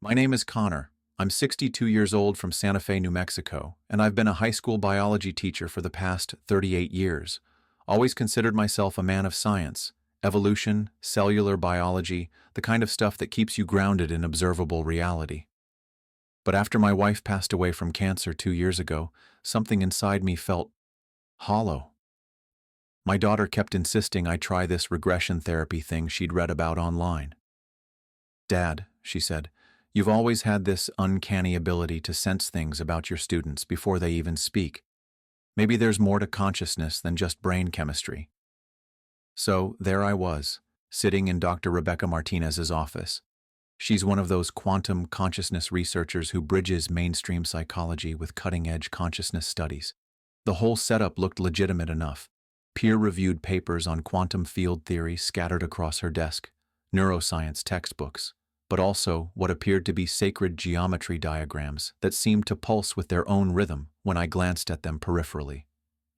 My name is Connor. I'm 62 years old from Santa Fe, New Mexico, and I've been a high school biology teacher for the past 38 years. Always considered myself a man of science, evolution, cellular biology, the kind of stuff that keeps you grounded in observable reality. But after my wife passed away from cancer 2 years ago, something inside me felt hollow. My daughter kept insisting I try this regression therapy thing she'd read about online. "Dad," she said, "you've always had this uncanny ability to sense things about your students before they even speak. Maybe there's more to consciousness than just brain chemistry." So there I was, sitting in Dr. Rebecca Martinez's office. She's one of those quantum consciousness researchers who bridges mainstream psychology with cutting-edge consciousness studies. The whole setup looked legitimate enough. Peer-reviewed papers on quantum field theory scattered across her desk, neuroscience textbooks, but also what appeared to be sacred geometry diagrams that seemed to pulse with their own rhythm when I glanced at them peripherally.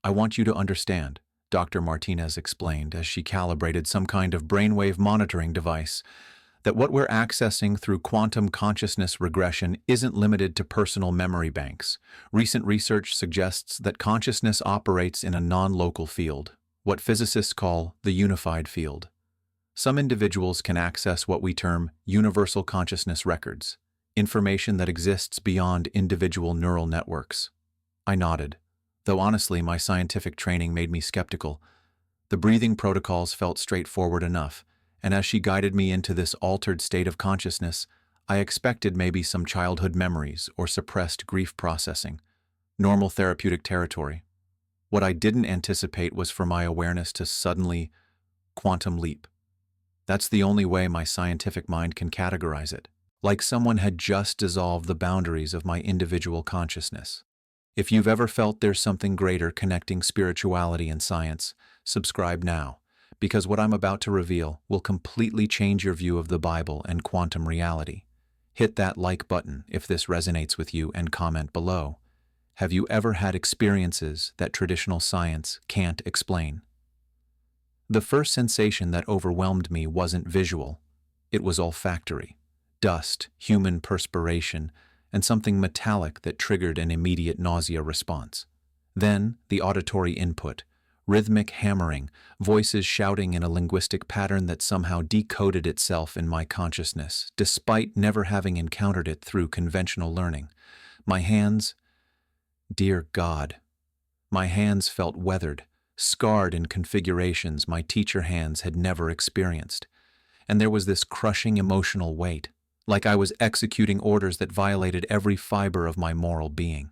"I want you to understand," Dr. Martinez explained as she calibrated some kind of brainwave monitoring device, "that what we're accessing through quantum consciousness regression isn't limited to personal memory banks. Recent research suggests that consciousness operates in a non-local field, what physicists call the unified field. Some individuals can access what we term universal consciousness records, information that exists beyond individual neural networks." I nodded, though honestly my scientific training made me skeptical. The breathing protocols felt straightforward enough, and as she guided me into this altered state of consciousness, I expected maybe some childhood memories or suppressed grief processing. Normal therapeutic territory. What I didn't anticipate was for my awareness to suddenly quantum leap. That's the only way my scientific mind can categorize it. Like someone had just dissolved the boundaries of my individual consciousness. If you've ever felt there's something greater connecting spirituality and science, subscribe now, because what I'm about to reveal will completely change your view of the Bible and quantum reality. Hit that like button if this resonates with you and comment below. Have you ever had experiences that traditional science can't explain? The first sensation that overwhelmed me wasn't visual. It was olfactory. Dust, human perspiration, and something metallic that triggered an immediate nausea response. Then, the auditory input. Rhythmic hammering, voices shouting in a linguistic pattern that somehow decoded itself in my consciousness, despite never having encountered it through conventional learning. My hands, dear God, my hands felt weathered, scarred in configurations my teacher hands had never experienced. And there was this crushing emotional weight, like I was executing orders that violated every fiber of my moral being.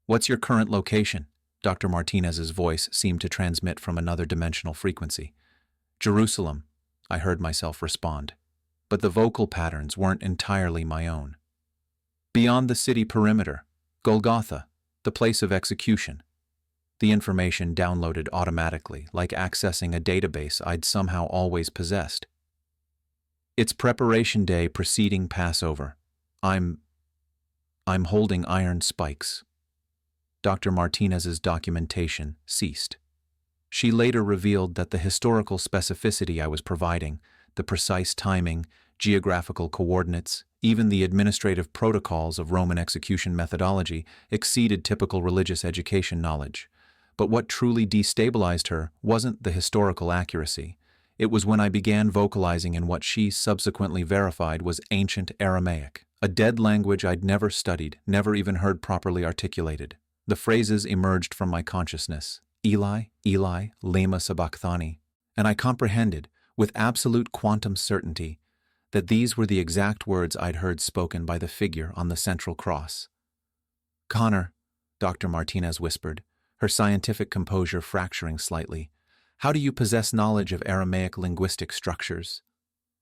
"What's your current location?" Dr. Martinez's voice seemed to transmit from another dimensional frequency. "Jerusalem," I heard myself respond. But the vocal patterns weren't entirely my own. "Beyond the city perimeter, Golgotha, the place of execution." The information downloaded automatically, like accessing a database I'd somehow always possessed. "It's preparation day preceding Passover. I'm holding iron spikes." Dr. Martinez's documentation ceased. She later revealed that the historical specificity I was providing, the precise timing, geographical coordinates, even the administrative protocols of Roman execution methodology exceeded typical religious education knowledge. But what truly destabilized her wasn't the historical accuracy. It was when I began vocalizing in what she subsequently verified was ancient Aramaic, a dead language I'd never studied, never even heard properly articulated. The phrases emerged from my consciousness, "Eli, Eli, lema sabachthani," and I comprehended, with absolute quantum certainty, that these were the exact words I'd heard spoken by the figure on the central cross. "Connor," Dr. Martinez whispered, her scientific composure fracturing slightly, "how do you possess knowledge of Aramaic linguistic structures?"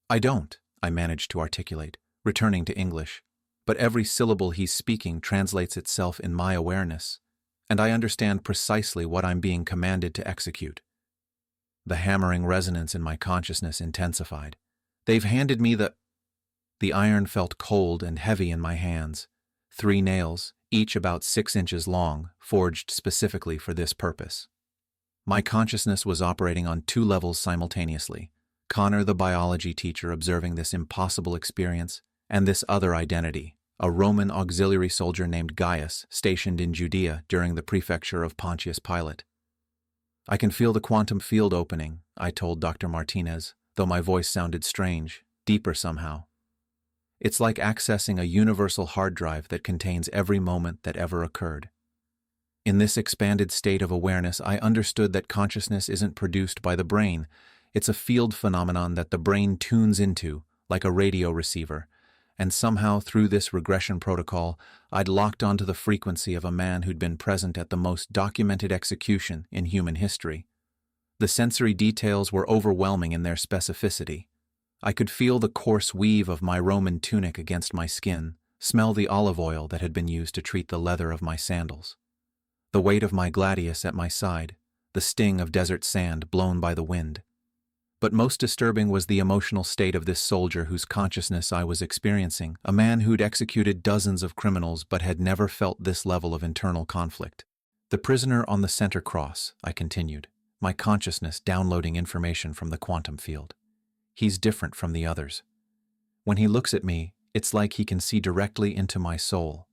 "I don't," I managed to articulate, returning to English. "But every syllable he's speaking translates itself in my awareness, and I understand precisely what I'm being commanded to execute." The hammering resonance in my consciousness intensified. "They've handed me the iron felt cold and heavy in my hands. 3 nails, each about 6 inches long, forged specifically for this purpose. My consciousness was operating on 2 levels simultaneously. Connor, the biology teacher, observing this impossible experience, And this other identity, a Roman auxiliary soldier named Gaius, stationed in Judea during the prefecture of Pontius Pilate. I can feel the quantum field opening, I told Dr. Martinez, though my voice sounded strange, deeper somehow. It's like accessing a universal hard drive that contains every moment that ever occurred. In this expanded state of awareness, I understood that consciousness isn't produced by the brain. It's a field phenomenon that the brain tunes into, like a radio receiver. And somehow, through this regression protocol, I'd locked onto the frequency of a man who'd been present at the most documented execution in human history. The sensory details were overwhelming in their specificity. I could feel the coarse weave of my Roman tunic against my skin, smell the olive oil that had been used to treat the leather of my sandals. The weight of my gladius at my side, the sting of desert sand blown by the wind. But most disturbing was the emotional state of this soldier whose consciousness I was experiencing, a man who'd executed dozens of criminals but had never felt this level of internal conflict. The prisoner on the center cross, I continued, my consciousness downloading information from the quantum field. He's different from the others. When he looks at me, it's like he can see directly into my soul.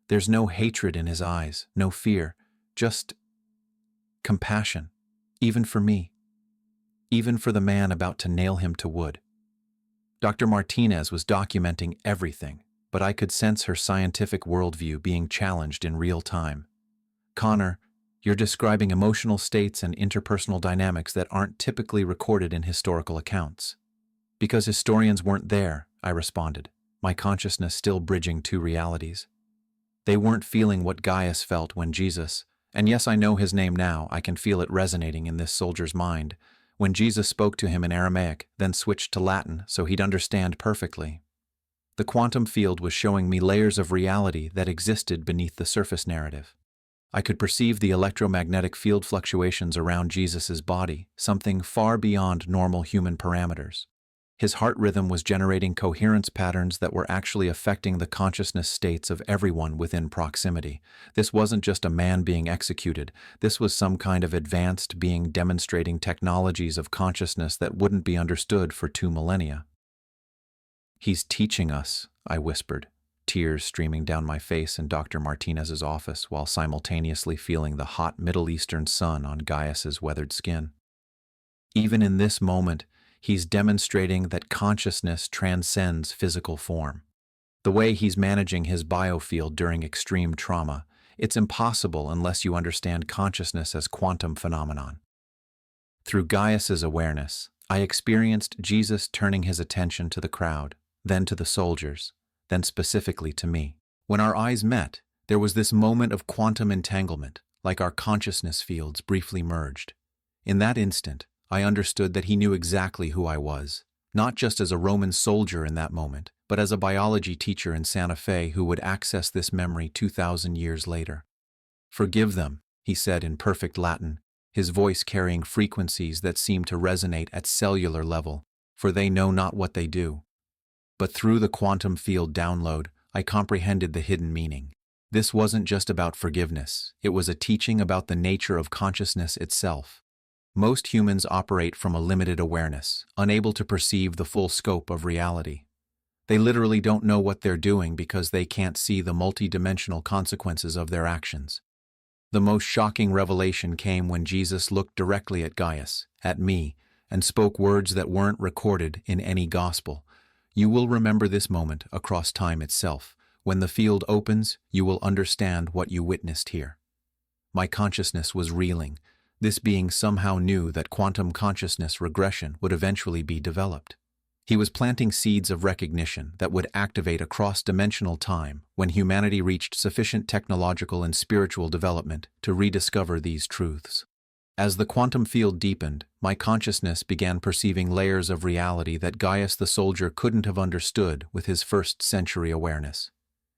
There's no hatred in his eyes, no fear, just compassion, even for me. Even for the man about to nail him to wood. Dr. Martinez was documenting everything, but I could sense her scientific worldview being challenged in real time. Connor, you're describing emotional states and interpersonal dynamics that aren't typically recorded in historical accounts. Because historians weren't there, I responded, my consciousness still bridging two realities. They weren't feeling what Gaius felt when Jesus, and yes, I know his name now, I can feel it resonating in this soldier's mind, when Jesus spoke to him in Aramaic, then switched to Latin so he'd understand perfectly. The quantum field was showing me layers of reality that existed beneath the surface narrative. I could perceive the electromagnetic field fluctuations around Jesus's body, something far beyond normal human parameters. His heart rhythm was generating coherence patterns that were actually affecting the consciousness states of everyone within proximity. This wasn't just a man being executed. This was some kind of advanced being demonstrating technologies of consciousness that wouldn't be understood for 2 millennia. He's teaching us, I whispered, tears streaming down my face in Dr. Martinez's office while simultaneously feeling the hot Middle Eastern sun on Gaius's weathered skin. Even in this moment, he's demonstrating that consciousness transcends physical form. The way he's managing his biofield during extreme trauma, it's impossible unless you understand consciousness as quantum phenomenon. Through Gaius's awareness, I experienced Jesus turning his attention to the crowd, then to the soldiers, then specifically to me. When our eyes met, there was this moment of quantum entanglement, like our consciousness fields briefly merged. In that instant, I understood that he knew exactly who I was, not just as a Roman soldier in that moment, but as a biology teacher in Santa Fe who would access this memory 2,000 years later. "Forgive them," he said in perfect Latin, his voice carrying frequencies that seemed to resonate at cellular level, "for they know not what they do." But through the quantum field download, I comprehended the hidden meaning. This wasn't just about forgiveness, it was a teaching about the nature of consciousness itself. Most humans operate from a limited awareness, unable to perceive the full scope of reality. They literally don't know what they're doing because they can't see the multidimensional consequences of their actions. The most shocking revelation came when Jesus looked directly at Gaius, at me, and spoke words that weren't recorded in any gospel. "You will remember this moment across time itself. When the field opens, you will understand what you witnessed here." My consciousness was reeling. This being somehow knew that quantum consciousness regression would eventually be developed. He was planting seeds of recognition that would activate across dimensional time when humanity reached sufficient technological and spiritual development to rediscover these truths. As the quantum field deepened, my consciousness began perceiving layers of reality that Gaius the soldier couldn't have understood with his first-century awareness.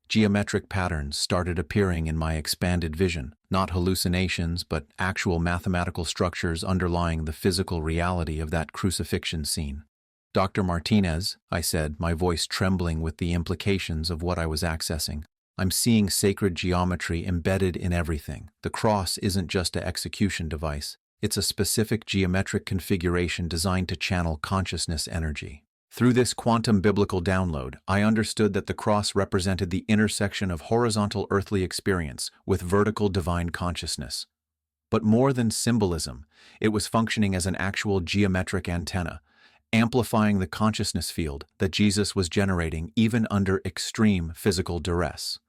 Geometric patterns started appearing in my expanded vision, not hallucinations, but actual mathematical structures underlying the physical reality of that crucifixion scene. "Dr. Martinez," I said, my voice trembling with the implications of what I was accessing, "I'm seeing sacred geometry embedded in everything. The cross isn't just an execution device, it's a specific geometric configuration designed to channel consciousness energy. Through this quantum biblical download, I understood that the cross represented the intersection of horizontal earthly experience with vertical divine consciousness. But more than symbolism, it was functioning as an actual geometric antenna, amplifying the consciousness field that Jesus was generating even under extreme physical duress.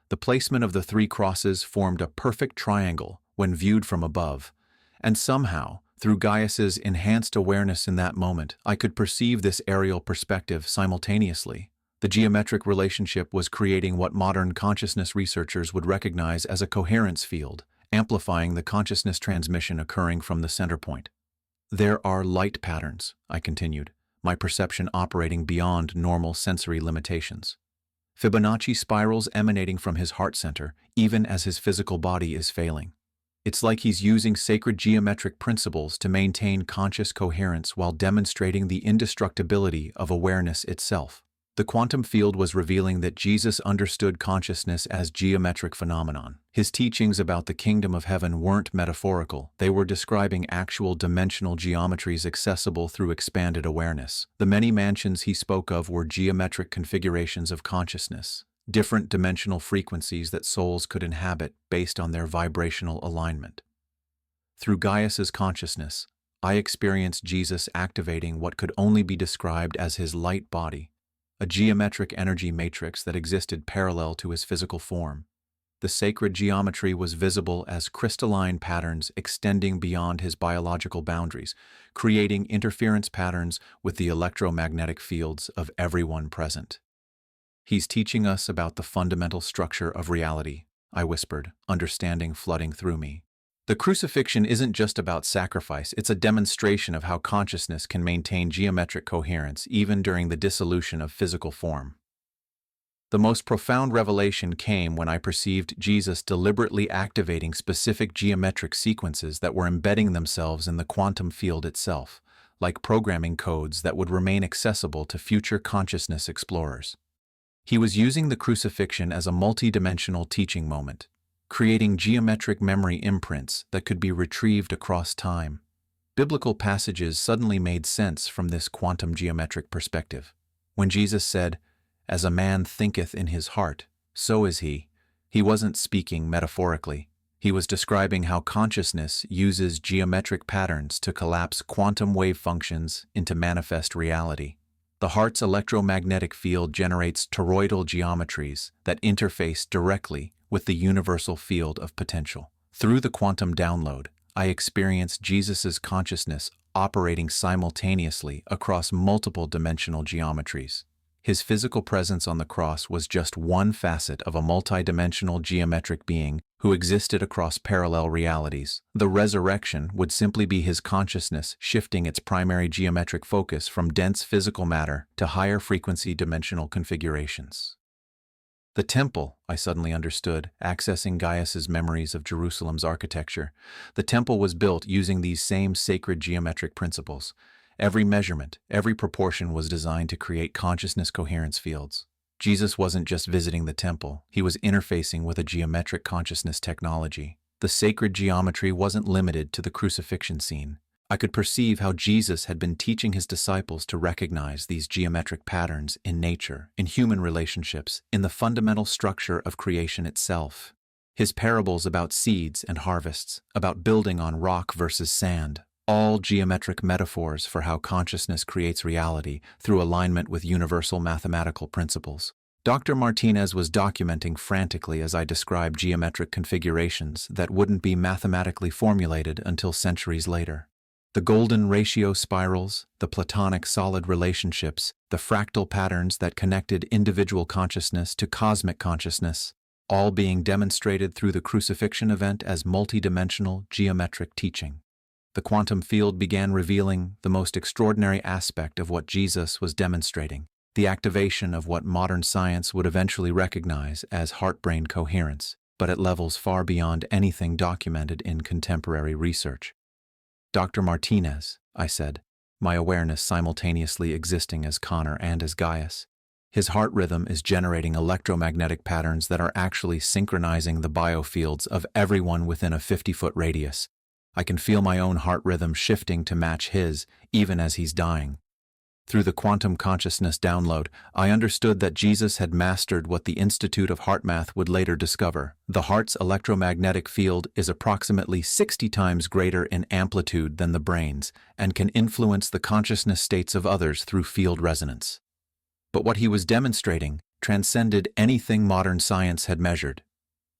The placement of the three crosses formed a perfect triangle when viewed from above, and somehow, through Gaius's enhanced awareness in that moment, I could perceive this aerial perspective simultaneously. The geometric relationship was creating what modern consciousness researchers would recognize as a coherence field, amplifying the consciousness transmission occurring from the center point. There are light patterns, I continued, my perception operating beyond normal sensory limitations. Fibonacci spirals emanating from his heart center, even as his physical body is failing. It's like he's using sacred geometric principles to maintain conscious coherence while demonstrating the indestructibility of awareness itself. The quantum field was revealing that Jesus understood consciousness as geometric phenomenon. His teachings about the kingdom of heaven weren't metaphorical, they were describing actual dimensional geometries accessible through expanded awareness. The many mansions he spoke of were geometric configurations of consciousness, different dimensional frequencies that souls could inhabit based on their vibrational alignment. Through Gaius's consciousness, I experienced Jesus activating what could only be described as his light body, a geometric energy matrix that existed parallel to his physical form. The sacred geometry was visible as crystalline patterns extending beyond his biological boundaries, creating interference patterns with the electromagnetic fields of everyone present. He's teaching us about the fundamental structure of reality, I whispered, understanding flooding through me. The crucifixion isn't just about sacrifice, it's a demonstration of how consciousness can maintain geometric coherence even during the dissolution of physical form. The most profound revelation came when I perceived Jesus deliberately activating specific geometric sequences that were embedding themselves in the quantum field itself, like programming codes that would remain accessible to future consciousness explorers. He was using the crucifixion as a multidimensional teaching moment, creating geometric memory imprints that could be retrieved across time. Biblical passages suddenly made sense from this quantum geometric perspective. When Jesus said, "As a man thinketh in his heart, so is he," he wasn't speaking metaphorically. He was describing how consciousness uses geometric patterns to collapse quantum wave functions into manifest reality. The heart's electromagnetic field generates toroidal geometries that interface directly with the universal field of potential. Through the quantum download, I experienced Jesus' consciousness operating simultaneously across multiple dimensional geometries. His physical presence on the cross was just one facet of a multidimensional geometric being who existed across parallel realities. The resurrection would simply be his consciousness shifting its primary geometric focus from dense physical matter to higher frequency dimensional configurations. The temple, I suddenly understood, accessing Gaius's memories of Jerusalem's architecture. The temple was built using these same sacred geometric principles. Every measurement, every proportion was designed to create consciousness coherence fields. Jesus wasn't just visiting the temple, he was interfacing with a geometric consciousness technology. The sacred geometry wasn't limited to the crucifixion scene. I could perceive how Jesus had been teaching his disciples to recognize these geometric patterns in nature, in human relationships, in the fundamental structure of creation itself. His parables about seeds and harvests, about building on rock versus sand, all geometric metaphors for how consciousness creates reality through alignment with universal mathematical principles. Dr. Martinez was documenting frantically as I described geometric configurations that wouldn't be mathematically formulated until centuries later. The golden ratio spirals, the platonic solid relationships, the fractal patterns that connected individual consciousness to cosmic consciousness, all being demonstrated through the crucifixion event as multidimensional geometric teaching. The quantum field began revealing the most extraordinary aspect of what Jesus was demonstrating, the activation of what modern science would eventually recognize as heart-brain coherence, but at levels far beyond anything documented in contemporary research. "Dr. Martinez," I said, my awareness simultaneously existing as Connor and as Gaius. His heart rhythm is generating electromagnetic patterns that are actually synchronizing the biofields of everyone within a 50-foot radius. I can feel my own heart rhythm shifting to match his, even as he's dying. Through the quantum consciousness download, I understood that Jesus had mastered what the Institute of Heart Math would later discover. The heart's electromagnetic field is approximately 60 times greater in amplitude than the brain's and can influence the consciousness states of others through field resonance. But what he was demonstrating transcended anything modern science had measured.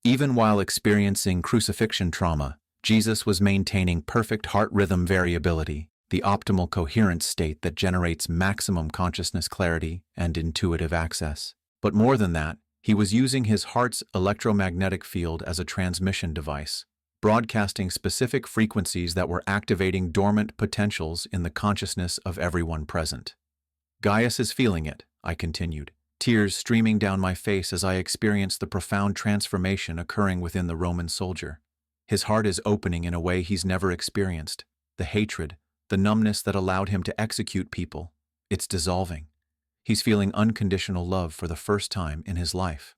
Even while experiencing crucifixion trauma, Jesus was maintaining perfect heart rhythm variability, the optimal coherence state that generates maximum consciousness clarity and intuitive access. But more than that, he was using his heart's electromagnetic field as a transmission device, broadcasting specific frequencies that were activating dormant potentials in the consciousness of everyone present. Gaius is feeling it, I continued, tears streaming down my face as I experienced the profound transformation occurring within the Roman soldier. His heart is opening in a way he's never experienced. The hatred, the numbness that allowed him to execute people, it's dissolving. He's feeling unconditional love for the first time in his life.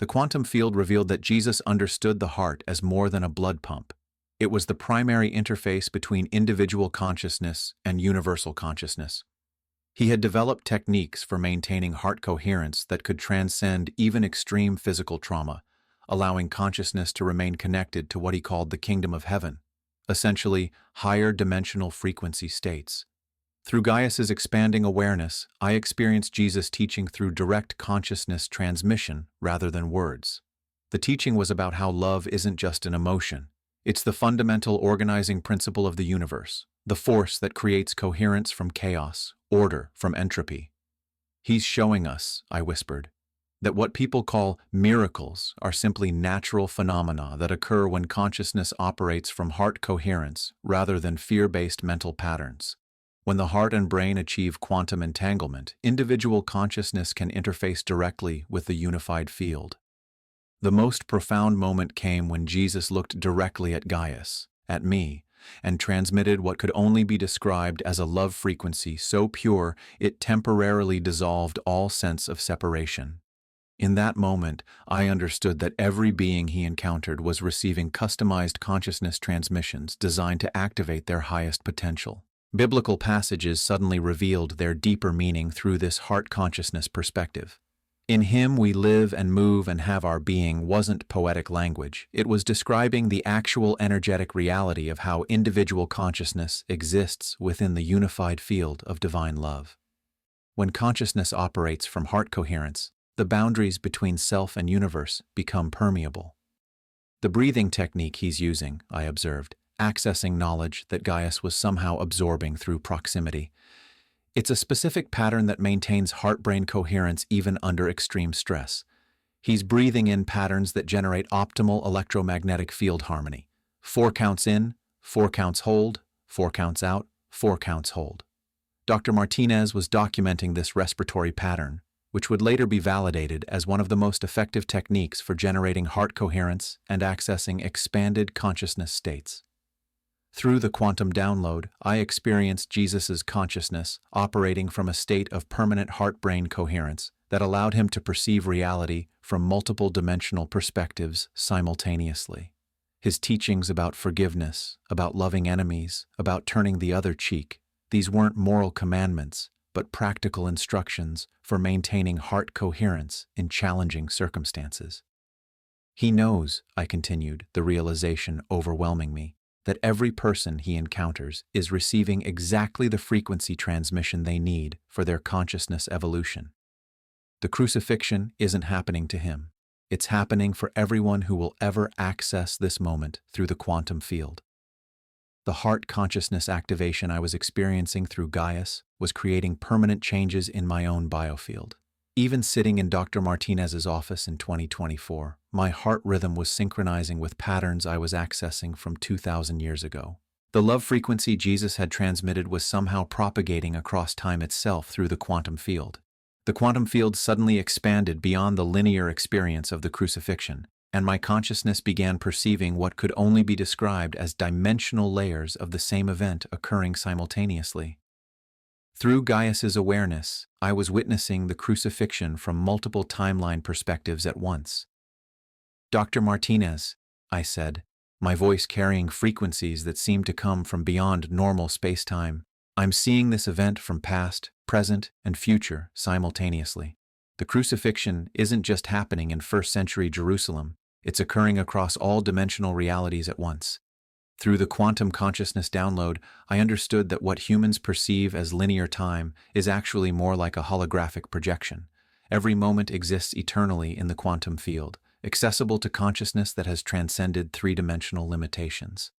The quantum field revealed that Jesus understood the heart as more than a blood pump. It was the primary interface between individual consciousness and universal consciousness. He had developed techniques for maintaining heart coherence that could transcend even extreme physical trauma, allowing consciousness to remain connected to what he called the kingdom of heaven, essentially higher dimensional frequency states. Through Gaius's expanding awareness, I experienced Jesus teaching through direct consciousness transmission rather than words. The teaching was about how love isn't just an emotion. It's the fundamental organizing principle of the universe, the force that creates coherence from chaos, order from entropy. He's showing us, I whispered, that what people call miracles are simply natural phenomena that occur when consciousness operates from heart coherence rather than fear-based mental patterns. When the heart and brain achieve quantum entanglement, individual consciousness can interface directly with the unified field. The most profound moment came when Jesus looked directly at Gaius, at me, and transmitted what could only be described as a love frequency so pure it temporarily dissolved all sense of separation. In that moment, I understood that every being he encountered was receiving customized consciousness transmissions designed to activate their highest potential. Biblical passages suddenly revealed their deeper meaning through this heart consciousness perspective. In him we live and move and have our being wasn't poetic language. It was describing the actual energetic reality of how individual consciousness exists within the unified field of divine love. When consciousness operates from heart coherence, the boundaries between self and universe become permeable. The breathing technique he's using, I observed, accessing knowledge that Gaius was somehow absorbing through proximity. It's a specific pattern that maintains heart-brain coherence even under extreme stress. He's breathing in patterns that generate optimal electromagnetic field harmony. 4 counts in, 4 counts hold, 4 counts out, 4 counts hold. Dr. Martinez was documenting this respiratory pattern, which would later be validated as one of the most effective techniques for generating heart coherence and accessing expanded consciousness states. Through the quantum download, I experienced Jesus' consciousness operating from a state of permanent heart-brain coherence that allowed him to perceive reality from multiple dimensional perspectives simultaneously. His teachings about forgiveness, about loving enemies, about turning the other cheek, these weren't moral commandments, but practical instructions for maintaining heart coherence in challenging circumstances. He knows, I continued, the realization overwhelming me, that every person he encounters is receiving exactly the frequency transmission they need for their consciousness evolution. The crucifixion isn't happening to him. It's happening for everyone who will ever access this moment through the quantum field. The heart consciousness activation I was experiencing through Gaius was creating permanent changes in my own biofield. Even sitting in Dr. Martinez's office in 2024, my heart rhythm was synchronizing with patterns I was accessing from 2,000 years ago. The love frequency Jesus had transmitted was somehow propagating across time itself through the quantum field. The quantum field suddenly expanded beyond the linear experience of the crucifixion, and my consciousness began perceiving what could only be described as dimensional layers of the same event occurring simultaneously. Through Gaius's awareness, I was witnessing the crucifixion from multiple timeline perspectives at once. Dr. Martinez, I said, my voice carrying frequencies that seemed to come from beyond normal space-time, I'm seeing this event from past, present, and future simultaneously. The crucifixion isn't just happening in first-century Jerusalem, it's occurring across all dimensional realities at once. Through the quantum consciousness download, I understood that what humans perceive as linear time is actually more like a holographic projection. Every moment exists eternally in the quantum field, accessible to consciousness that has transcended three-dimensional limitations.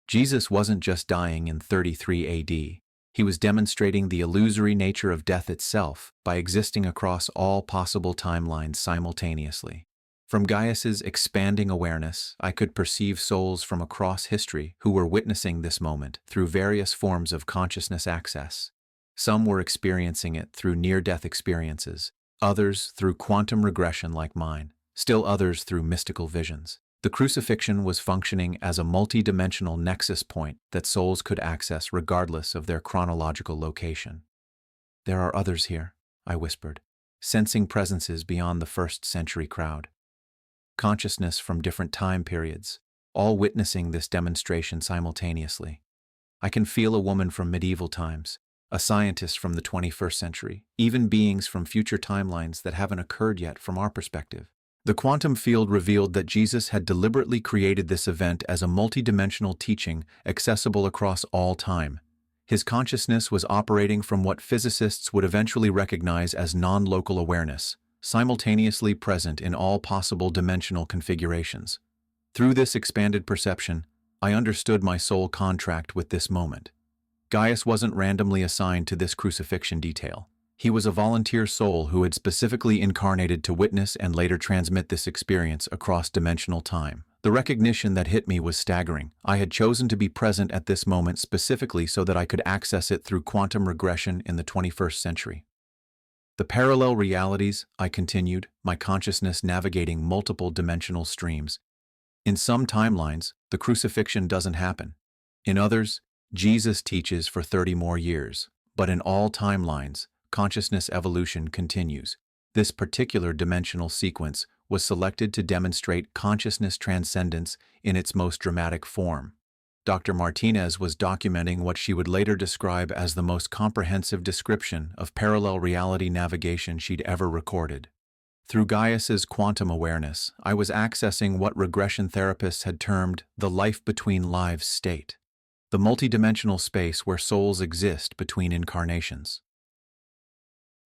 Jesus wasn't just dying in 33 AD. He was demonstrating the illusory nature of death itself by existing across all possible timelines simultaneously. From Gaius's expanding awareness, I could perceive souls from across history who were witnessing this moment through various forms of consciousness access. Some were experiencing it through near-death experiences, others through quantum regression like mine, still others through mystical visions. The crucifixion was functioning as a multi-dimensional nexus point that souls could access regardless of their chronological location. "There are others here," I whispered, sensing presences beyond the first-century crowd. Consciousness from different time periods, all witnessing this demonstration simultaneously. I can feel a woman from medieval times, a scientist from the 21st century, even beings from future timelines that haven't occurred yet from our perspective. The quantum field revealed that Jesus had deliberately created this event as a multidimensional teaching accessible across all time. His consciousness was operating from what physicists would eventually recognize as non-local awareness, simultaneously present in all possible dimensional configurations. Through this expanded perception, I understood my soul contract with this moment. Gaius wasn't randomly assigned to this crucifixion detail. He was a volunteer soul who had specifically incarnated to witness and later transmit this experience across dimensional time. The recognition that hit me was staggering. I had chosen to be present at this moment specifically so that I could access it through quantum regression in the 21st century. The parallel realities, I continued, my consciousness navigating multiple dimensional streams. In some timelines, the crucifixion doesn't happen. In others, Jesus teaches for 30 more years. But in all timelines, consciousness evolution continues. This particular dimensional sequence was selected to demonstrate consciousness transcendence in its most dramatic form. Dr. Martinez was documenting what she would later describe as the most comprehensive description of parallel reality navigation she'd ever recorded. Through Gaius's quantum awareness, I was accessing what regression therapists had termed the life between lives state, the multidimensional space where souls exist between incarnations.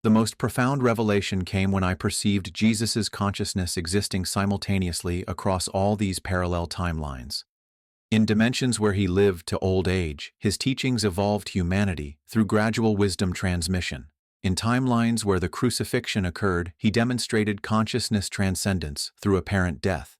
The most profound revelation came when I perceived Jesus' consciousness existing simultaneously across all these parallel timelines. In dimensions where he lived to old age, his teachings evolved humanity through gradual wisdom transmission. In timelines where the crucifixion occurred, he demonstrated consciousness transcendence through apparent death.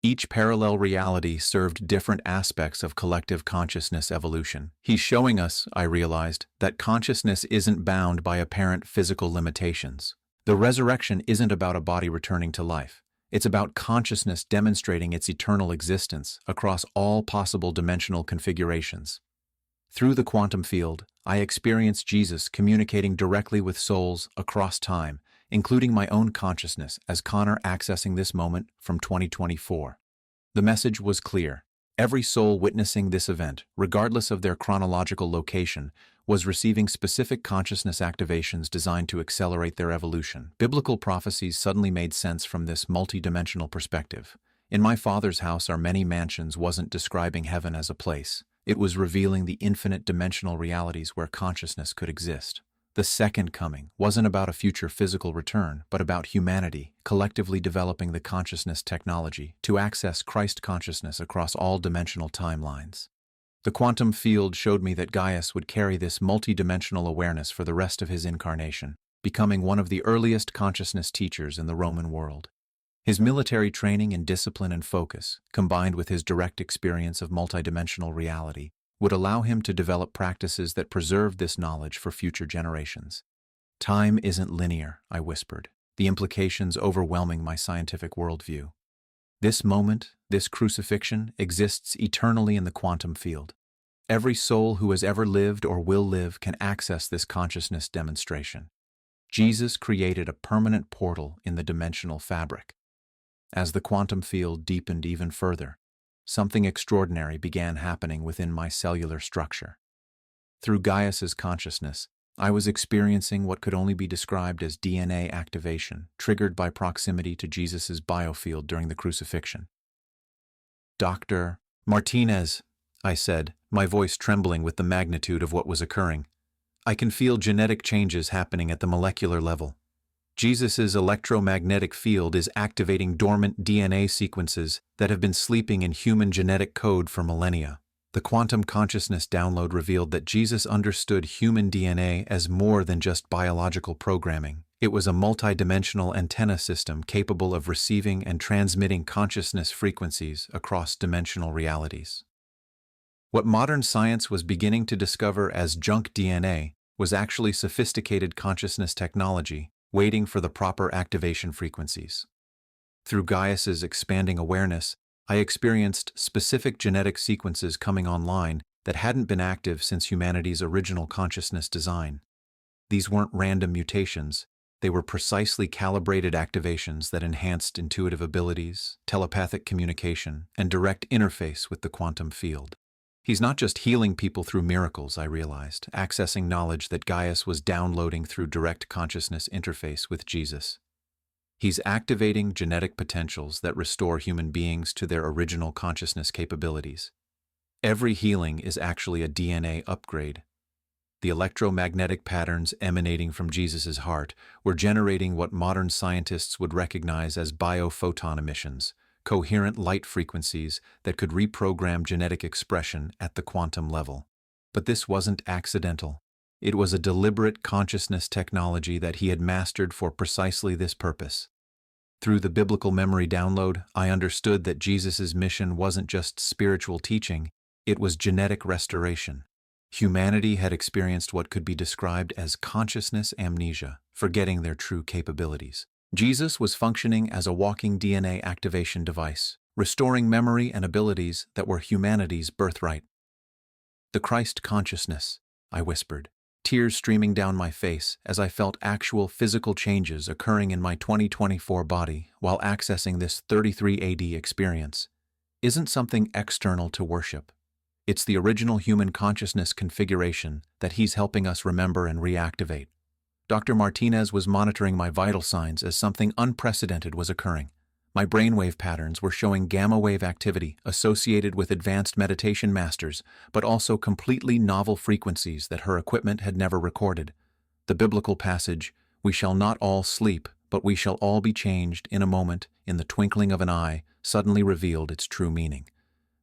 Each parallel reality served different aspects of collective consciousness evolution. He's showing us, I realized, that consciousness isn't bound by apparent physical limitations. The resurrection isn't about a body returning to life. It's about consciousness demonstrating its eternal existence across all possible dimensional configurations. Through the quantum field, I experienced Jesus communicating directly with souls across time, including my own consciousness as Connor accessing this moment from 2024. The message was clear. Every soul witnessing this event, regardless of their chronological location, was receiving specific consciousness activations designed to accelerate their evolution. Biblical prophecies suddenly made sense from this multidimensional perspective. "In my Father's house are many mansions" wasn't describing heaven as a place. It was revealing the infinite dimensional realities where consciousness could exist. The second coming wasn't about a future physical return, but about humanity collectively developing the consciousness technology to access Christ consciousness across all dimensional timelines. The quantum field showed me that Gaius would carry this multidimensional awareness for the rest of his incarnation, becoming one of the earliest consciousness teachers in the Roman world. His military training in discipline and focus, combined with his direct experience of multidimensional reality, would allow him to develop practices that preserved this knowledge for future generations. "Time isn't linear," I whispered, the implications overwhelming my scientific worldview. "This moment, this crucifixion, exists eternally in the quantum field. Every soul who has ever lived or will live can access this consciousness demonstration. Jesus created a permanent portal in the dimensional fabric." As the quantum field deepened even further, something extraordinary began happening within my cellular structure. Through Gaius's consciousness, I was experiencing what could only be described as DNA activation, triggered by proximity to Jesus' biofield during the crucifixion. "Dr. Martinez," I said, my voice trembling with the magnitude of what was occurring. "I can feel genetic changes happening at the molecular level. Jesus' electromagnetic field is activating dormant DNA sequences that have been sleeping in human genetic code for millennia." The quantum consciousness download revealed that Jesus understood human DNA as more than just biological programming. It was a multidimensional antenna system capable of receiving and transmitting consciousness frequencies across dimensional realities. What modern science was beginning to discover as junk DNA was actually sophisticated consciousness technology waiting for the proper activation frequencies. Through Gaius's expanding awareness, I experienced specific genetic sequences coming online that hadn't been active since humanity's original consciousness design. These weren't random mutations. They were precisely calibrated activations that enhanced intuitive abilities, telepathic communication, and direct interface with the quantum field. He's not just healing people through miracles, I realized, accessing knowledge that Gaius was downloading through direct consciousness interface with Jesus. He's activating genetic potentials that restore human beings to their original consciousness capabilities. Every healing is actually a DNA upgrade. The electromagnetic patterns emanating from Jesus' heart were generating what modern scientists would recognize as biophoton emissions, coherent light frequencies that could reprogram genetic expression at the quantum level. But this wasn't accidental. It was a deliberate consciousness technology that he had mastered for precisely this purpose. Through the biblical memory download, I understood that Jesus' mission wasn't just spiritual teaching, it was genetic restoration. Humanity had experienced what could be described as consciousness amnesia, forgetting their true capabilities. Jesus was functioning as a walking DNA activation device, restoring memory and abilities that were humanity's birthright. "The Christ consciousness," I whispered, tears streaming down my face as I felt actual physical changes occurring in my 2024 body while accessing this 33 AD experience, "isn't something external to worship. It's the original human consciousness configuration that he's helping us remember and reactivate." Dr. Martinez was monitoring my vital signs as something unprecedented was occurring. My brainwave patterns were showing gamma wave activity associated with advanced meditation masters, but also completely novel frequencies that her equipment had never recorded. The biblical passage, "We shall not all sleep, but we shall all be changed in a moment, in the twinkling of an eye," suddenly revealed its true meaning.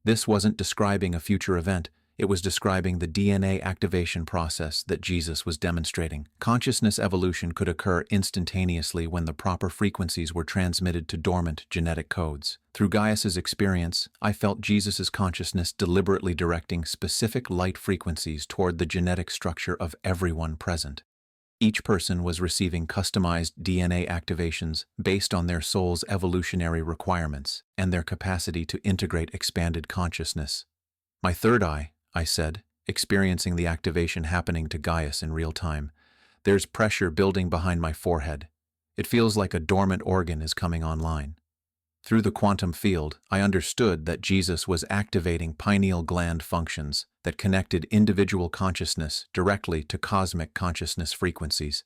This wasn't describing a future event, it was describing the DNA activation process that Jesus was demonstrating. Consciousness evolution could occur instantaneously when the proper frequencies were transmitted to dormant genetic codes. Through Gaius's experience, I felt Jesus' consciousness deliberately directing specific light frequencies toward the genetic structure of everyone present. Each person was receiving customized DNA activations based on their soul's evolutionary requirements and their capacity to integrate expanded consciousness. "My third eye," I said, experiencing the activation happening to Gaius in real time. "There's pressure building behind my forehead. It feels like a dormant organ is coming online." Through the quantum field, I understood that Jesus was activating pineal gland functions that connected individual consciousness directly to cosmic consciousness frequencies.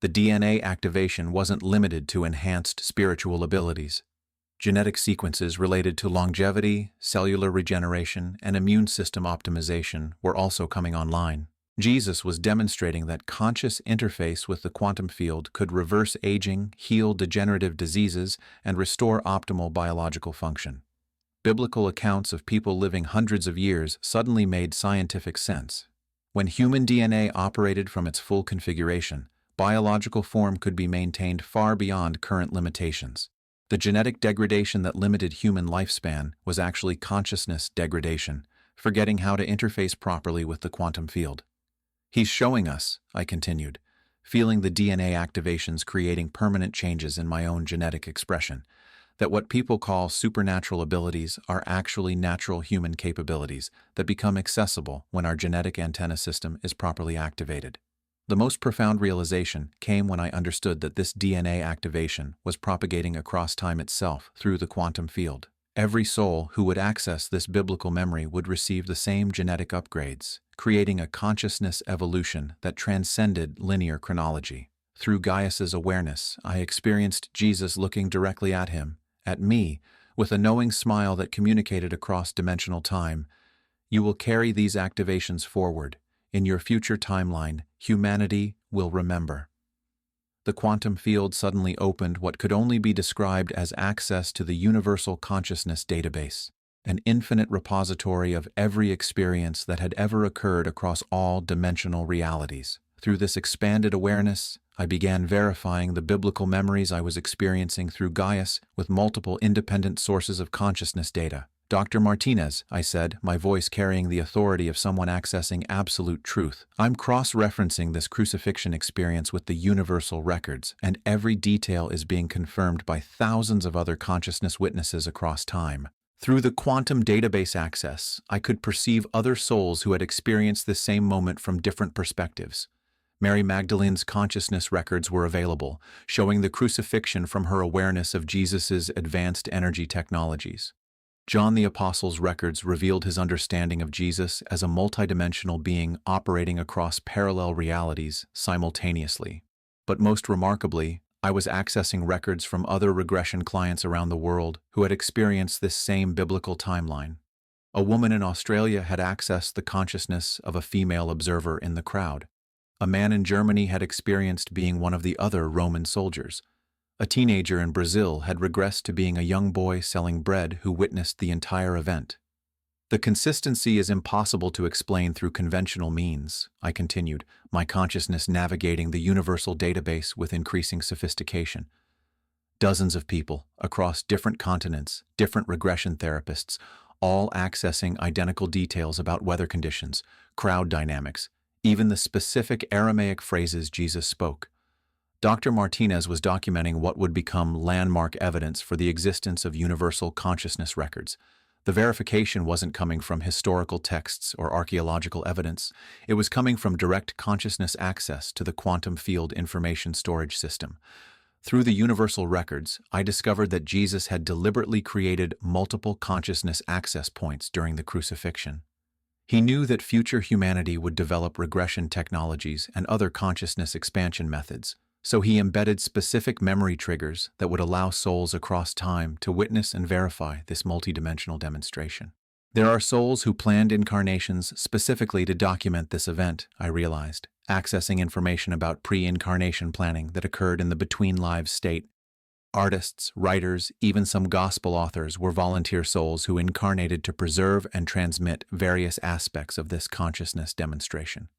The DNA activation wasn't limited to enhanced spiritual abilities. Genetic sequences related to longevity, cellular regeneration, and immune system optimization were also coming online. Jesus was demonstrating that conscious interface with the quantum field could reverse aging, heal degenerative diseases, and restore optimal biological function. Biblical accounts of people living hundreds of years suddenly made scientific sense. When human DNA operated from its full configuration, biological form could be maintained far beyond current limitations. The genetic degradation that limited human lifespan was actually consciousness degradation, forgetting how to interface properly with the quantum field. "He's showing us," I continued, feeling the DNA activations creating permanent changes in my own genetic expression, that what people call supernatural abilities are actually natural human capabilities that become accessible when our genetic antenna system is properly activated. The most profound realization came when I understood that this DNA activation was propagating across time itself through the quantum field. Every soul who would access this biblical memory would receive the same genetic upgrades, creating a consciousness evolution that transcended linear chronology. Through Gaius's awareness, I experienced Jesus looking directly at me, with a knowing smile that communicated across dimensional time. You will carry these activations forward. In your future timeline, humanity will remember. The quantum field suddenly opened what could only be described as access to the universal consciousness database, an infinite repository of every experience that had ever occurred across all dimensional realities. Through this expanded awareness, I began verifying the biblical memories I was experiencing through Gaius with multiple independent sources of consciousness data. Dr. Martinez, I said, my voice carrying the authority of someone accessing absolute truth. I'm cross-referencing this crucifixion experience with the universal records, and every detail is being confirmed by thousands of other consciousness witnesses across time. Through the quantum database access, I could perceive other souls who had experienced this same moment from different perspectives. Mary Magdalene's consciousness records were available, showing the crucifixion from her awareness of Jesus' advanced energy technologies. John the Apostle's records revealed his understanding of Jesus as a multidimensional being operating across parallel realities simultaneously. But most remarkably, I was accessing records from other regression clients around the world who had experienced this same biblical timeline. A woman in Australia had accessed the consciousness of a female observer in the crowd. A man in Germany had experienced being one of the other Roman soldiers. A teenager in Brazil had regressed to being a young boy selling bread who witnessed the entire event. The consistency is impossible to explain through conventional means, I continued, my consciousness navigating the universal database with increasing sophistication. Dozens of people, across different continents, different regression therapists, all accessing identical details about weather conditions, crowd dynamics, even the specific Aramaic phrases Jesus spoke. Dr. Martinez was documenting what would become landmark evidence for the existence of universal consciousness records. The verification wasn't coming from historical texts or archaeological evidence. It was coming from direct consciousness access to the quantum field information storage system. Through the universal records, I discovered that Jesus had deliberately created multiple consciousness access points during the crucifixion. He knew that future humanity would develop regression technologies and other consciousness expansion methods. So he embedded specific memory triggers that would allow souls across time to witness and verify this multidimensional demonstration. There are souls who planned incarnations specifically to document this event, I realized, accessing information about pre-incarnation planning that occurred in the between lives state. Artists, writers, even some gospel authors were volunteer souls who incarnated to preserve and transmit various aspects of this consciousness demonstration.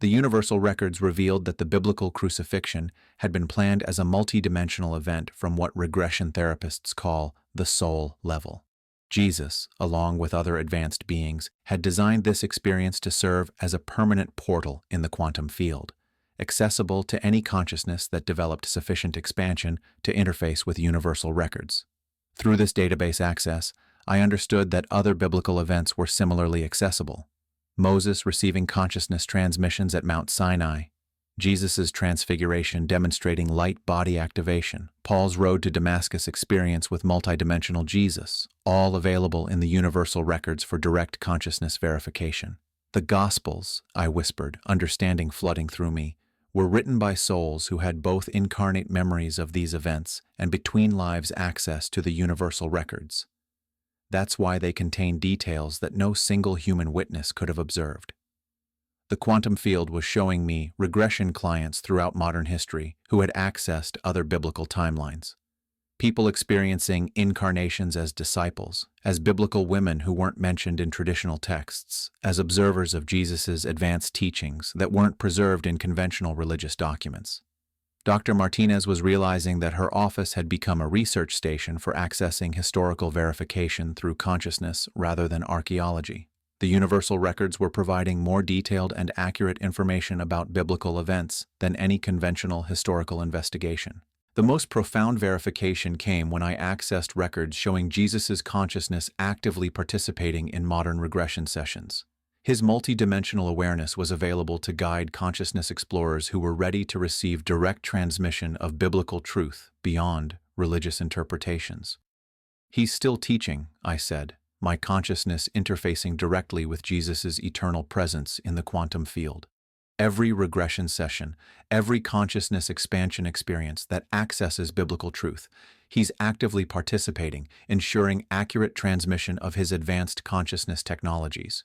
The universal records revealed that the biblical crucifixion had been planned as a multidimensional event from what regression therapists call the soul level. Jesus, along with other advanced beings, had designed this experience to serve as a permanent portal in the quantum field, accessible to any consciousness that developed sufficient expansion to interface with universal records. Through this database access, I understood that other biblical events were similarly accessible. Moses receiving consciousness transmissions at Mount Sinai, Jesus' transfiguration demonstrating light body activation, Paul's road to Damascus experience with multidimensional Jesus, all available in the universal records for direct consciousness verification. The Gospels, I whispered, understanding flooding through me, were written by souls who had both incarnate memories of these events and between lives access to the universal records. That's why they contain details that no single human witness could have observed. The quantum field was showing me regression clients throughout modern history who had accessed other biblical timelines. People experiencing incarnations as disciples, as biblical women who weren't mentioned in traditional texts, as observers of Jesus' advanced teachings that weren't preserved in conventional religious documents. Dr. Martinez was realizing that her office had become a research station for accessing historical verification through consciousness rather than archaeology. The universal records were providing more detailed and accurate information about biblical events than any conventional historical investigation. The most profound verification came when I accessed records showing Jesus' consciousness actively participating in modern regression sessions. His multidimensional awareness was available to guide consciousness explorers who were ready to receive direct transmission of biblical truth beyond religious interpretations. He's still teaching, I said, my consciousness interfacing directly with Jesus' eternal presence in the quantum field. Every regression session, every consciousness expansion experience that accesses biblical truth, he's actively participating, ensuring accurate transmission of his advanced consciousness technologies.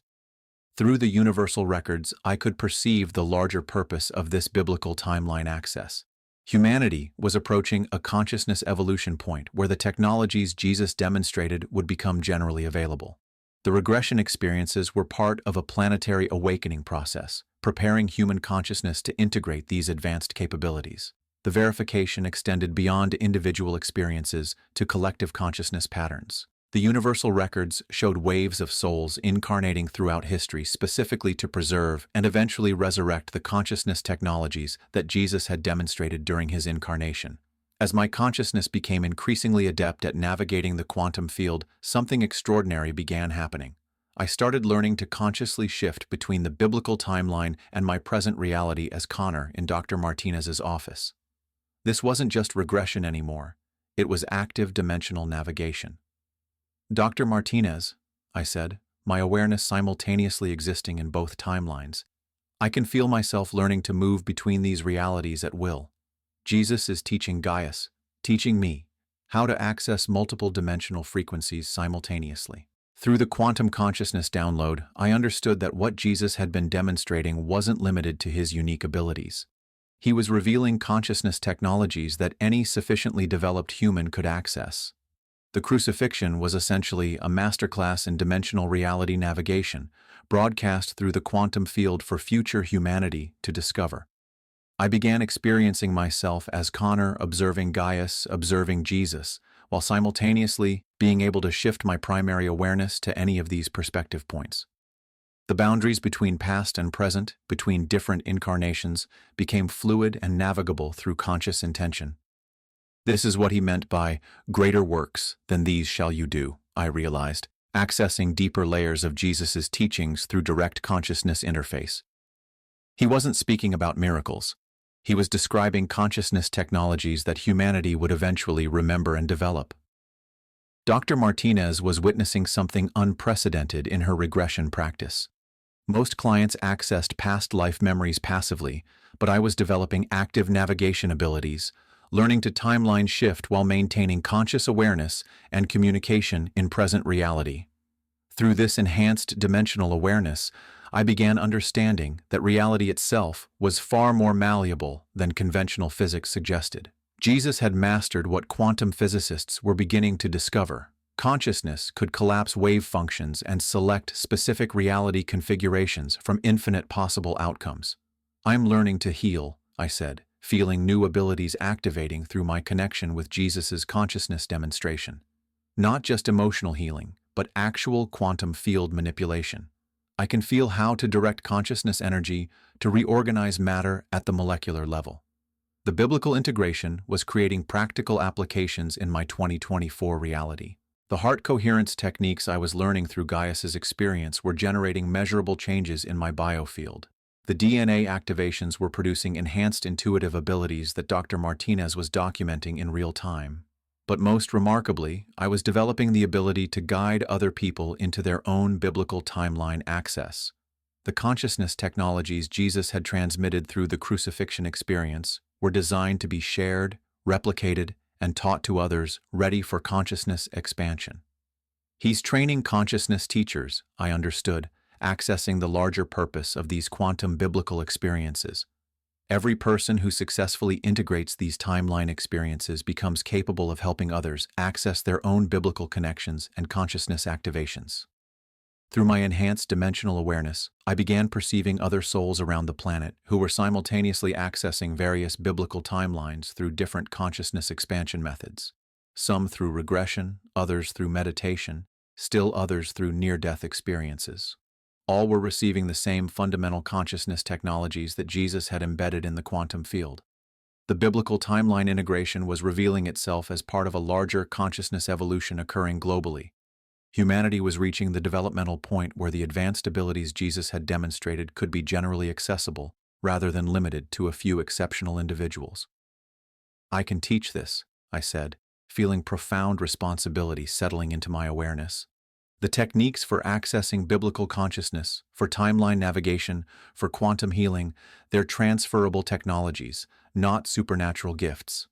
Through the universal records, I could perceive the larger purpose of this biblical timeline access. Humanity was approaching a consciousness evolution point where the technologies Jesus demonstrated would become generally available. The regression experiences were part of a planetary awakening process, preparing human consciousness to integrate these advanced capabilities. The verification extended beyond individual experiences to collective consciousness patterns. The universal records showed waves of souls incarnating throughout history specifically to preserve and eventually resurrect the consciousness technologies that Jesus had demonstrated during his incarnation. As my consciousness became increasingly adept at navigating the quantum field, something extraordinary began happening. I started learning to consciously shift between the biblical timeline and my present reality as Connor in Dr. Martinez's office. This wasn't just regression anymore. It was active dimensional navigation. Dr. Martinez, I said, my awareness simultaneously existing in both timelines. I can feel myself learning to move between these realities at will. Jesus is teaching Gaius, teaching me, how to access multiple dimensional frequencies simultaneously. Through the quantum consciousness download, I understood that what Jesus had been demonstrating wasn't limited to his unique abilities. He was revealing consciousness technologies that any sufficiently developed human could access. The crucifixion was essentially a masterclass in dimensional reality navigation, broadcast through the quantum field for future humanity to discover. I began experiencing myself as Connor observing Gaius, observing Jesus, while simultaneously being able to shift my primary awareness to any of these perspective points. The boundaries between past and present, between different incarnations, became fluid and navigable through conscious intention. This is what he meant by greater works than these shall you do, I realized, accessing deeper layers of Jesus' teachings through direct consciousness interface. He wasn't speaking about miracles. He was describing consciousness technologies that humanity would eventually remember and develop. Dr. Martinez was witnessing something unprecedented in her regression practice. Most clients accessed past life memories passively, but I was developing active navigation abilities, learning to timeline shift while maintaining conscious awareness and communication in present reality. Through this enhanced dimensional awareness, I began understanding that reality itself was far more malleable than conventional physics suggested. Jesus had mastered what quantum physicists were beginning to discover. Consciousness could collapse wave functions and select specific reality configurations from infinite possible outcomes. I'm learning to heal, I said, feeling new abilities activating through my connection with Jesus' consciousness demonstration. Not just emotional healing, but actual quantum field manipulation. I can feel how to direct consciousness energy to reorganize matter at the molecular level. The biblical integration was creating practical applications in my 2024 reality. The heart coherence techniques I was learning through Gaius's experience were generating measurable changes in my biofield. The DNA activations were producing enhanced intuitive abilities that Dr. Martinez was documenting in real time. But most remarkably, I was developing the ability to guide other people into their own biblical timeline access. The consciousness technologies Jesus had transmitted through the crucifixion experience were designed to be shared, replicated, and taught to others ready for consciousness expansion. He's training consciousness teachers, I understood, accessing the larger purpose of these quantum biblical experiences. Every person who successfully integrates these timeline experiences becomes capable of helping others access their own biblical connections and consciousness activations. Through my enhanced dimensional awareness, I began perceiving other souls around the planet who were simultaneously accessing various biblical timelines through different consciousness expansion methods. Some through regression, others through meditation, still others through near-death experiences. All were receiving the same fundamental consciousness technologies that Jesus had embedded in the quantum field. The biblical timeline integration was revealing itself as part of a larger consciousness evolution occurring globally. Humanity was reaching the developmental point where the advanced abilities Jesus had demonstrated could be generally accessible, rather than limited to a few exceptional individuals. I can teach this, I said, feeling profound responsibility settling into my awareness. The techniques for accessing biblical consciousness, for timeline navigation, for quantum healing, they're transferable technologies, not supernatural gifts.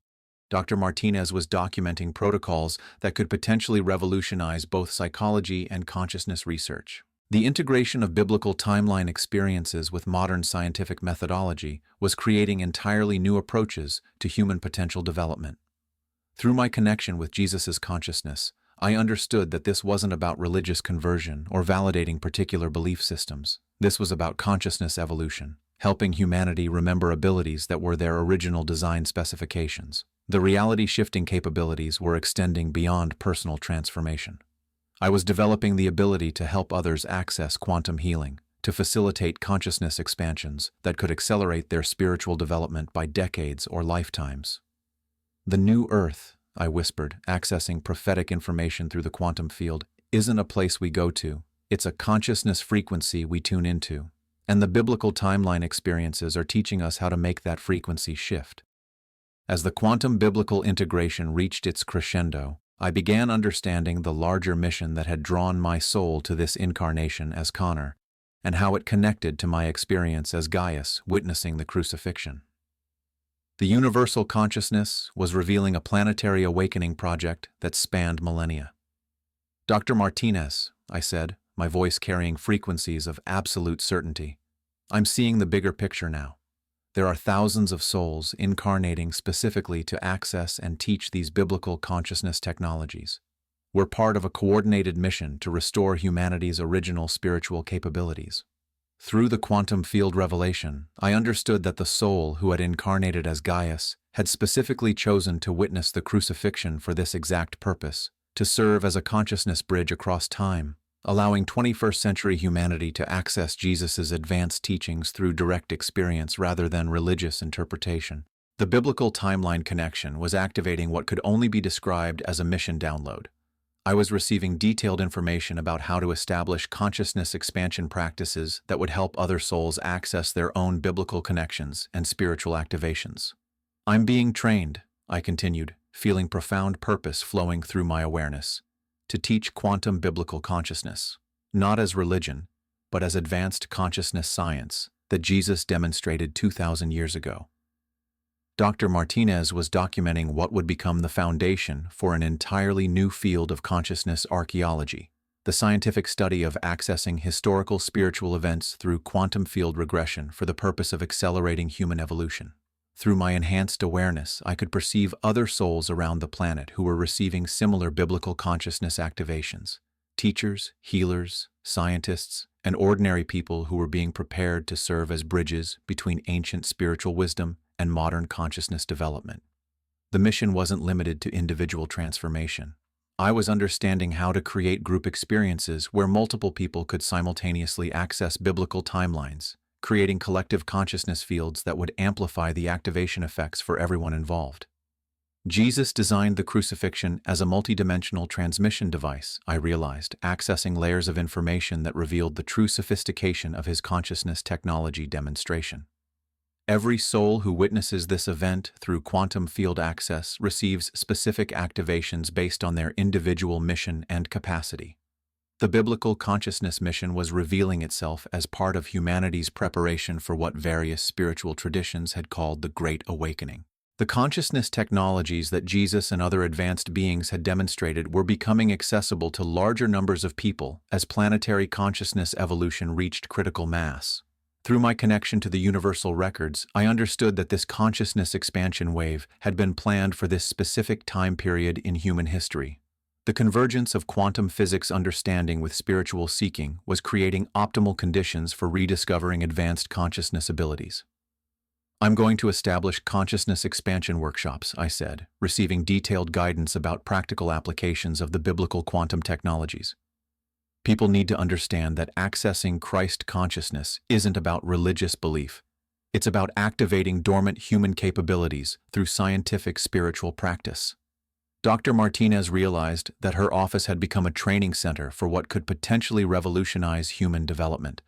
Dr. Martinez was documenting protocols that could potentially revolutionize both psychology and consciousness research. The integration of biblical timeline experiences with modern scientific methodology was creating entirely new approaches to human potential development. Through my connection with Jesus' consciousness, I understood that this wasn't about religious conversion or validating particular belief systems. This was about consciousness evolution, helping humanity remember abilities that were their original design specifications. The reality-shifting capabilities were extending beyond personal transformation. I was developing the ability to help others access quantum healing, to facilitate consciousness expansions that could accelerate their spiritual development by decades or lifetimes. The new Earth, I whispered, accessing prophetic information through the quantum field, isn't a place we go to. It's a consciousness frequency we tune into. And the biblical timeline experiences are teaching us how to make that frequency shift. As the quantum biblical integration reached its crescendo, I began understanding the larger mission that had drawn my soul to this incarnation as Connor, and how it connected to my experience as Gaius witnessing the crucifixion. The universal consciousness was revealing a planetary awakening project that spanned millennia. Dr. Martinez, I said, my voice carrying frequencies of absolute certainty, I'm seeing the bigger picture now. There are thousands of souls incarnating specifically to access and teach these biblical consciousness technologies. We're part of a coordinated mission to restore humanity's original spiritual capabilities. Through the quantum field revelation, I understood that the soul who had incarnated as Gaius had specifically chosen to witness the crucifixion for this exact purpose, to serve as a consciousness bridge across time, allowing 21st century humanity to access Jesus' advanced teachings through direct experience rather than religious interpretation. The biblical timeline connection was activating what could only be described as a mission download. I was receiving detailed information about how to establish consciousness expansion practices that would help other souls access their own biblical connections and spiritual activations. I'm being trained, I continued, feeling profound purpose flowing through my awareness, to teach quantum biblical consciousness, not as religion, but as advanced consciousness science that Jesus demonstrated 2,000 years ago. Dr. Martinez was documenting what would become the foundation for an entirely new field of consciousness archaeology, the scientific study of accessing historical spiritual events through quantum field regression for the purpose of accelerating human evolution. Through my enhanced awareness, I could perceive other souls around the planet who were receiving similar biblical consciousness activations, teachers, healers, scientists, and ordinary people who were being prepared to serve as bridges between ancient spiritual wisdom and modern consciousness development. The mission wasn't limited to individual transformation. I was understanding how to create group experiences where multiple people could simultaneously access biblical timelines, creating collective consciousness fields that would amplify the activation effects for everyone involved. Jesus designed the crucifixion as a multidimensional transmission device, I realized, accessing layers of information that revealed the true sophistication of his consciousness technology demonstration. Every soul who witnesses this event through quantum field access receives specific activations based on their individual mission and capacity. The biblical consciousness mission was revealing itself as part of humanity's preparation for what various spiritual traditions had called the Great Awakening. The consciousness technologies that Jesus and other advanced beings had demonstrated were becoming accessible to larger numbers of people as planetary consciousness evolution reached critical mass. Through my connection to the universal records, I understood that this consciousness expansion wave had been planned for this specific time period in human history. The convergence of quantum physics understanding with spiritual seeking was creating optimal conditions for rediscovering advanced consciousness abilities. I'm going to establish consciousness expansion workshops, I said, receiving detailed guidance about practical applications of the biblical quantum technologies. People need to understand that accessing Christ consciousness isn't about religious belief. It's about activating dormant human capabilities through scientific spiritual practice. Dr. Martinez realized that her office had become a training center for what could potentially revolutionize human development,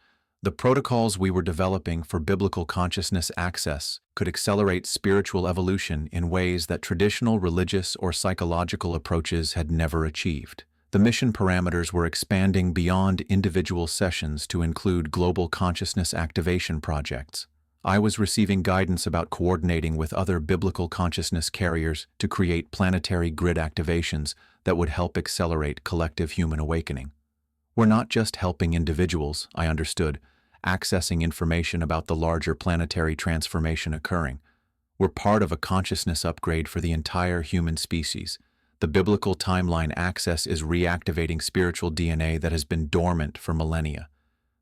The protocols we were developing for biblical consciousness access could accelerate spiritual evolution in ways that traditional religious or psychological approaches had never achieved. The mission parameters were expanding beyond individual sessions to include global consciousness activation projects. I was receiving guidance about coordinating with other biblical consciousness carriers to create planetary grid activations that would help accelerate collective human awakening. We're not just helping individuals, I understood, accessing information about the larger planetary transformation occurring. We're part of a consciousness upgrade for the entire human species. The biblical timeline access is reactivating spiritual DNA that has been dormant for millennia.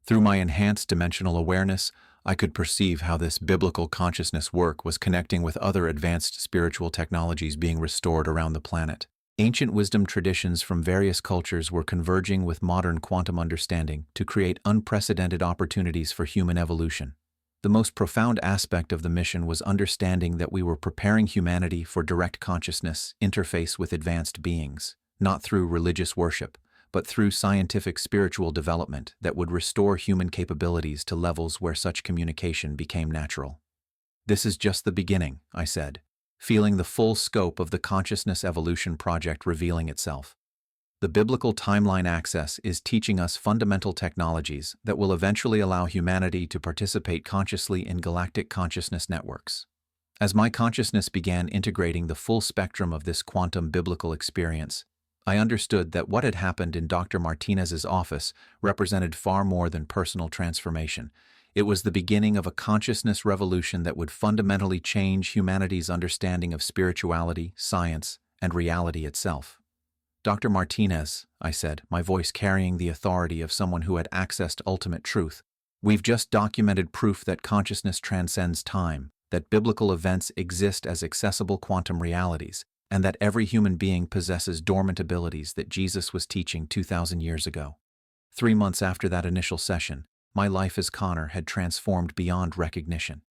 Through my enhanced dimensional awareness, I could perceive how this biblical consciousness work was connecting with other advanced spiritual technologies being restored around the planet. Ancient wisdom traditions from various cultures were converging with modern quantum understanding to create unprecedented opportunities for human evolution. The most profound aspect of the mission was understanding that we were preparing humanity for direct consciousness interface with advanced beings, not through religious worship, but through scientific spiritual development that would restore human capabilities to levels where such communication became natural. This is just the beginning, I said, feeling the full scope of the consciousness evolution project revealing itself. The biblical timeline access is teaching us fundamental technologies that will eventually allow humanity to participate consciously in galactic consciousness networks. As my consciousness began integrating the full spectrum of this quantum biblical experience, I understood that what had happened in Dr. Martinez's office represented far more than personal transformation. It was the beginning of a consciousness revolution that would fundamentally change humanity's understanding of spirituality, science, and reality itself. Dr. Martinez, I said, my voice carrying the authority of someone who had accessed ultimate truth, we've just documented proof that consciousness transcends time, that biblical events exist as accessible quantum realities, and that every human being possesses dormant abilities that Jesus was teaching 2,000 years ago. 3 months after that initial session, my life as Connor had transformed beyond recognition.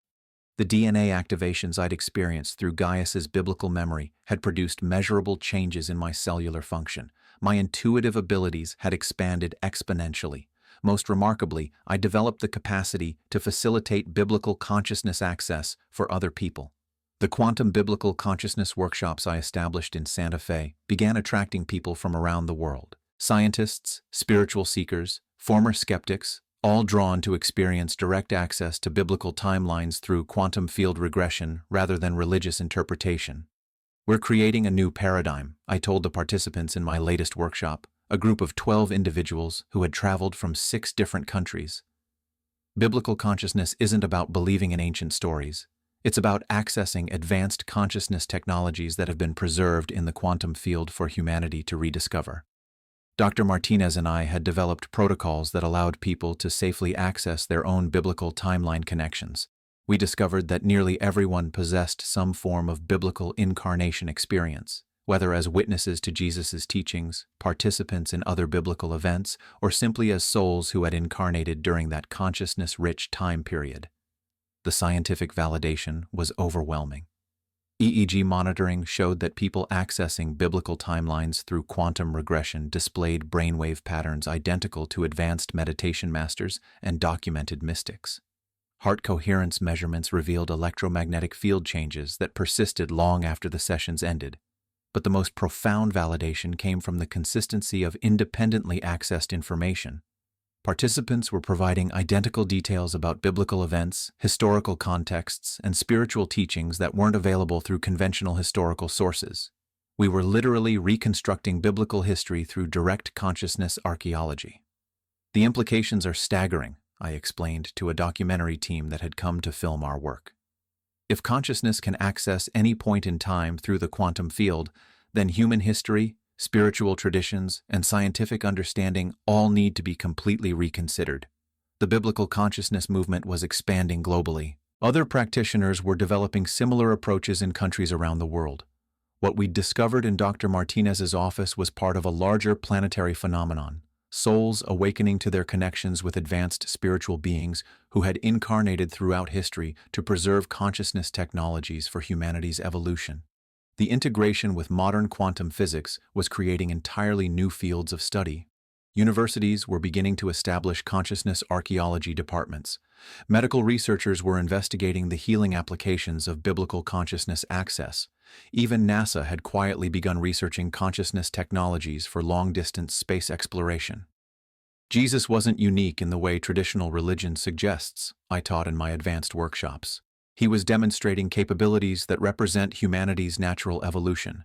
The DNA activations I'd experienced through Gaius's biblical memory had produced measurable changes in my cellular function. My intuitive abilities had expanded exponentially. Most remarkably, I developed the capacity to facilitate biblical consciousness access for other people. The quantum biblical consciousness workshops I established in Santa Fe began attracting people from around the world. Scientists, spiritual seekers, former skeptics, all drawn to experience direct access to biblical timelines through quantum field regression rather than religious interpretation. We're creating a new paradigm, I told the participants in my latest workshop, a group of 12 individuals who had traveled from 6 different countries. Biblical consciousness isn't about believing in ancient stories. It's about accessing advanced consciousness technologies that have been preserved in the quantum field for humanity to rediscover. Dr. Martinez and I had developed protocols that allowed people to safely access their own biblical timeline connections. We discovered that nearly everyone possessed some form of biblical incarnation experience, whether as witnesses to Jesus' teachings, participants in other biblical events, or simply as souls who had incarnated during that consciousness-rich time period. The scientific validation was overwhelming. EEG monitoring showed that people accessing biblical timelines through quantum regression displayed brainwave patterns identical to advanced meditation masters and documented mystics. Heart coherence measurements revealed electromagnetic field changes that persisted long after the sessions ended. But the most profound validation came from the consistency of independently accessed information. Participants were providing identical details about biblical events, historical contexts, and spiritual teachings that weren't available through conventional historical sources. We were literally reconstructing biblical history through direct consciousness archaeology. The implications are staggering, I explained to a documentary team that had come to film our work. If consciousness can access any point in time through the quantum field, then human history, spiritual traditions, and scientific understanding all need to be completely reconsidered. The biblical consciousness movement was expanding globally. Other practitioners were developing similar approaches in countries around the world. What we discovered in Dr. Martinez's office was part of a larger planetary phenomenon, souls awakening to their connections with advanced spiritual beings who had incarnated throughout history to preserve consciousness technologies for humanity's evolution. The integration with modern quantum physics was creating entirely new fields of study. Universities were beginning to establish consciousness archaeology departments. Medical researchers were investigating the healing applications of biblical consciousness access. Even NASA had quietly begun researching consciousness technologies for long-distance space exploration. Jesus wasn't unique in the way traditional religion suggests, I taught in my advanced workshops. He was demonstrating capabilities that represent humanity's natural evolution.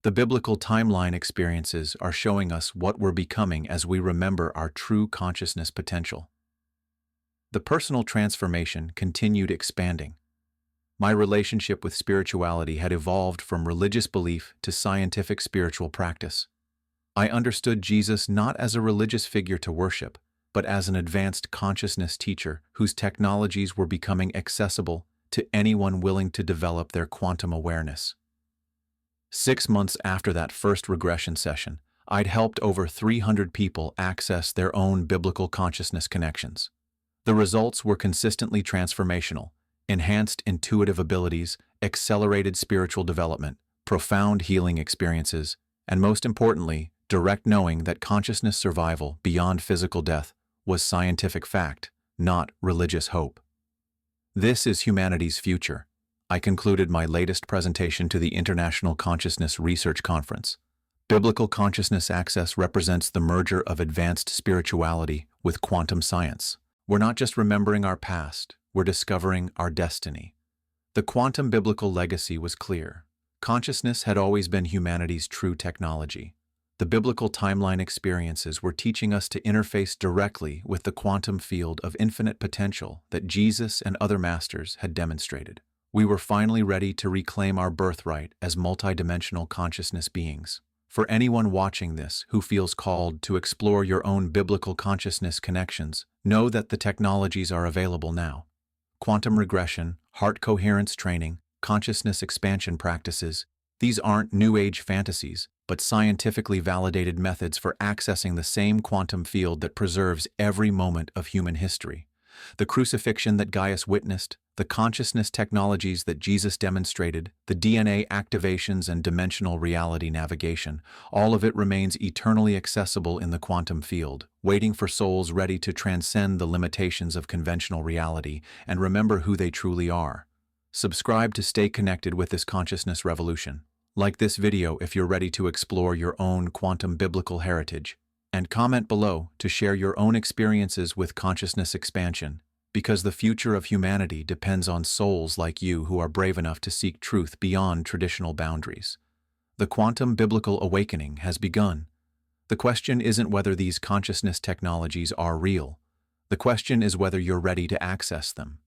The biblical timeline experiences are showing us what we're becoming as we remember our true consciousness potential. The personal transformation continued expanding. My relationship with spirituality had evolved from religious belief to scientific spiritual practice. I understood Jesus not as a religious figure to worship, but as an advanced consciousness teacher whose technologies were becoming accessible to anyone willing to develop their quantum awareness. 6 months after that first regression session, I'd helped over 300 people access their own biblical consciousness connections. The results were consistently transformational: enhanced intuitive abilities, accelerated spiritual development, profound healing experiences, and most importantly, direct knowing that consciousness survival beyond physical death was scientific fact, not religious hope. This is humanity's future. I concluded my latest presentation to the International Consciousness Research Conference. Biblical consciousness access represents the merger of advanced spirituality with quantum science. We're not just remembering our past, we're discovering our destiny. The quantum biblical legacy was clear. Consciousness had always been humanity's true technology. The biblical timeline experiences were teaching us to interface directly with the quantum field of infinite potential that Jesus and other masters had demonstrated. We were finally ready to reclaim our birthright as multidimensional consciousness beings. For anyone watching this who feels called to explore your own biblical consciousness connections, know that the technologies are available now. Quantum regression, heart coherence training, consciousness expansion practices, these aren't New Age fantasies, but scientifically validated methods for accessing the same quantum field that preserves every moment of human history. The crucifixion that Gaius witnessed, the consciousness technologies that Jesus demonstrated, the DNA activations and dimensional reality navigation, all of it remains eternally accessible in the quantum field, waiting for souls ready to transcend the limitations of conventional reality and remember who they truly are. Subscribe to stay connected with this consciousness revolution. Like this video if you're ready to explore your own quantum biblical heritage. And comment below to share your own experiences with consciousness expansion, because the future of humanity depends on souls like you who are brave enough to seek truth beyond traditional boundaries. The quantum biblical awakening has begun. The question isn't whether these consciousness technologies are real. The question is whether you're ready to access them.